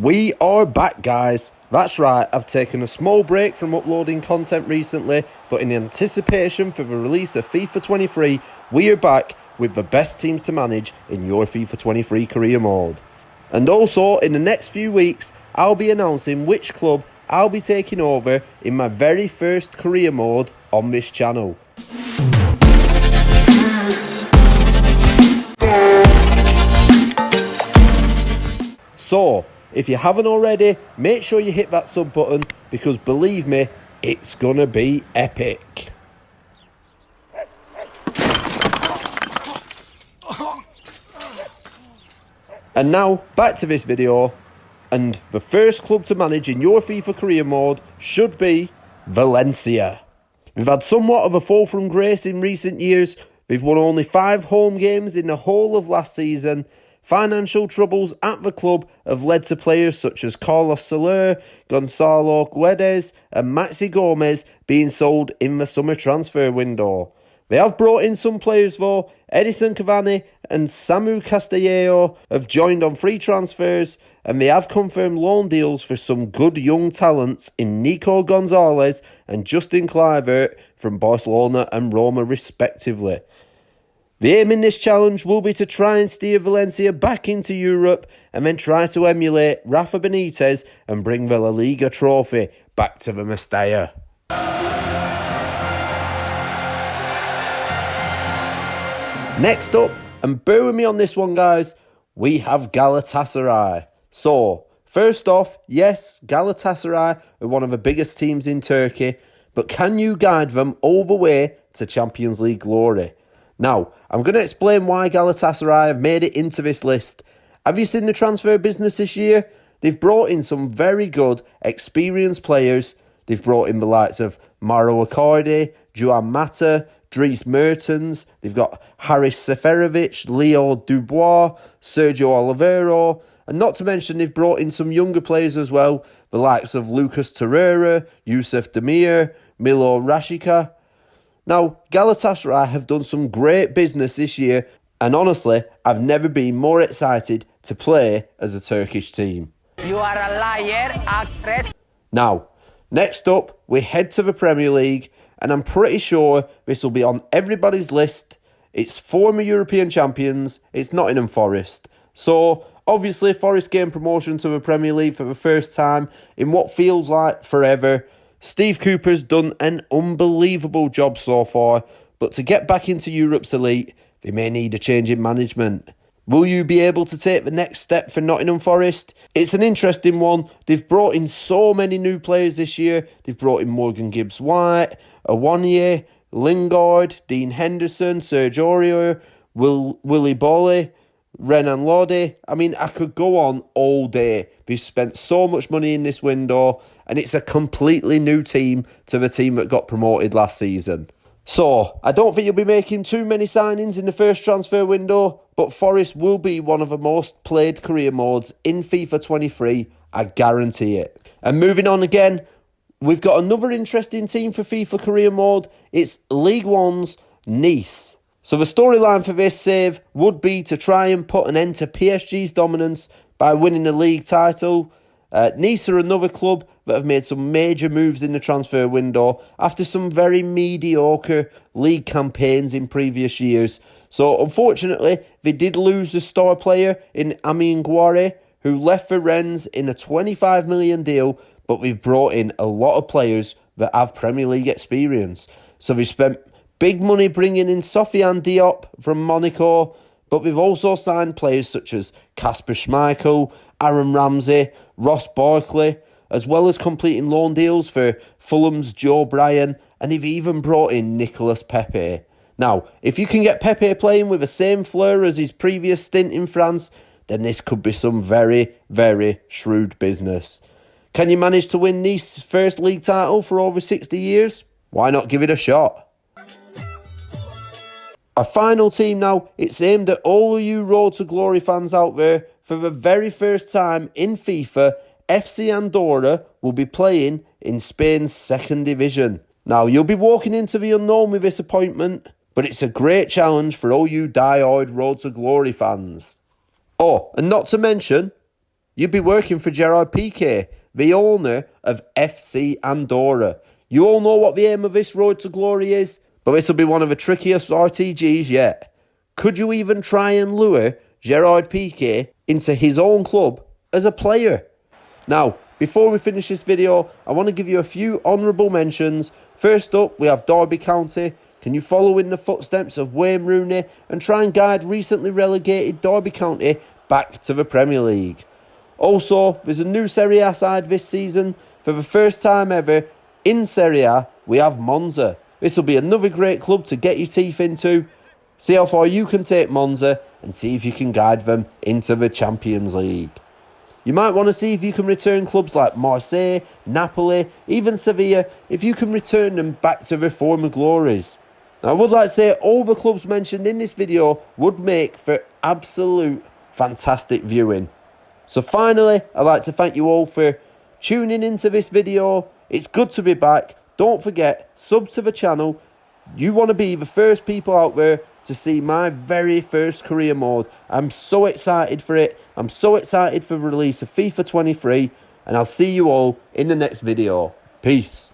We are back, guys. That's right, I've taken a small break from uploading content recently, but in anticipation for the release of FIFA 23, we are back with the best teams to manage in your FIFA 23 career mode. And also, in the next few weeks, I'll be announcing which club I'll be taking over in my very first career mode on this channel. So, if you haven't already, make sure you hit that sub button because believe me, it's gonna be epic. And now, back to this video, and the first club to manage in your FIFA career mode should be Valencia. We've had somewhat of a fall from grace in recent years. We've won only 5 home games in the whole of last season. Financial troubles at the club have led to players such as Carlos Soler, Gonzalo Guedes and Maxi Gomez being sold in the summer transfer window. They have brought in some players though. Edison Cavani and Samu Castellano have joined on free transfers, and they have confirmed loan deals for some good young talents in Nico Gonzalez and Justin Kluivert from Barcelona and Roma respectively. The aim in this challenge will be to try and steer Valencia back into Europe and then try to emulate Rafa Benitez and bring the La Liga trophy back to the Mestalla. Next up, and bear with me on this one guys, we have Galatasaray. So, first off, yes, Galatasaray are one of the biggest teams in Turkey, but can you guide them all the way to Champions League glory? Now, I'm going to explain why Galatasaray have made it into this list. Have you seen the transfer business this year? They've brought in some very good, experienced players. They've brought in the likes of Mauro Icardi, Juan Mata, Dries Mertens. They've got Haris Seferovic, Leo Dubois, Sergio Oliveira. And not to mention, they've brought in some younger players as well. The likes of Lucas Torreira, Yusuf Demir, Milo Rashica. Now, Galatasaray have done some great business this year, and honestly, I've never been more excited to play as a Turkish team. You are a liar, actress. Now, next up, we head to the Premier League, and I'm pretty sure this will be on everybody's list. It's former European champions, it's Nottingham Forest. So, obviously, Forest gained promotion to the Premier League for the first time in what feels like forever. Steve Cooper's done an unbelievable job so far, but to get back into Europe's elite, they may need a change in management. Will you be able to take the next step for Nottingham Forest? It's an interesting one. They've brought in so many new players this year. They've brought in Morgan Gibbs-White, Awoniyi, Lingard, Dean Henderson, Serge Aurier, Willy Boly, Renan Lodi. I mean, I could go on all day. They've spent so much money in this window, and it's a completely new team to the team that got promoted last season. So, I don't think you'll be making too many signings in the first transfer window, but Forest will be one of the most played career modes in FIFA 23, I guarantee it. And moving on again, we've got another interesting team for FIFA career mode. It's League One's Nice. So the storyline for this save would be to try and put an end to PSG's dominance by winning the league title. Nice are another club that have made some major moves in the transfer window after some very mediocre league campaigns in previous years. So unfortunately, they did lose the star player in Amine Gouiri, who left for Rennes in a 25 million deal, but we've brought in a lot of players that have Premier League experience. So we spent big money bringing in Sofiane Diop from Monaco, but we've also signed players such as Kasper Schmeichel, Aaron Ramsey, Ross Barkley, as well as completing loan deals for Fulham's Joe Bryan, and they've even brought in Nicolas Pepe. Now, if you can get Pepe playing with the same flair as his previous stint in France, then this could be some very, very shrewd business. Can you manage to win Nice's first league title for over 60 years? Why not give it a shot? Our final team now, it's aimed at all of you Road to Glory fans out there. For the very first time in FIFA, FC Andorra will be playing in Spain's second division. Now, you'll be walking into the unknown with this appointment, but it's a great challenge for all you die-hard Road to Glory fans. Oh, and not to mention, you'd be working for Gerard Piqué, the owner of FC Andorra. You all know what the aim of this road to glory is, but this will be one of the trickiest RTGs yet. Could you even try and lure Gerard Piqué into his own club as a player? Now, before we finish this video, I want to give you a few honourable mentions. First up, we have Derby County. Can you follow in the footsteps of Wayne Rooney and try and guide recently relegated Derby County back to the Premier League? Also, there's a new Serie A side this season. For the first time ever in Serie A, we have Monza. This will be another great club to get your teeth into. See how far you can take Monza and see if you can guide them into the Champions League. You might want to see if you can return clubs like Marseille, Napoli, even Sevilla, if you can return them back to their former glories. Now, I would like to say all the clubs mentioned in this video would make for absolute fantastic viewing. So finally, I'd like to thank you all for tuning into this video. It's good to be back. Don't forget, sub to the channel. You want to be the first people out there to see my very first career mode. I'm so excited for it. I'm so excited for the release of FIFA 23. And I'll see you all in the next video. Peace.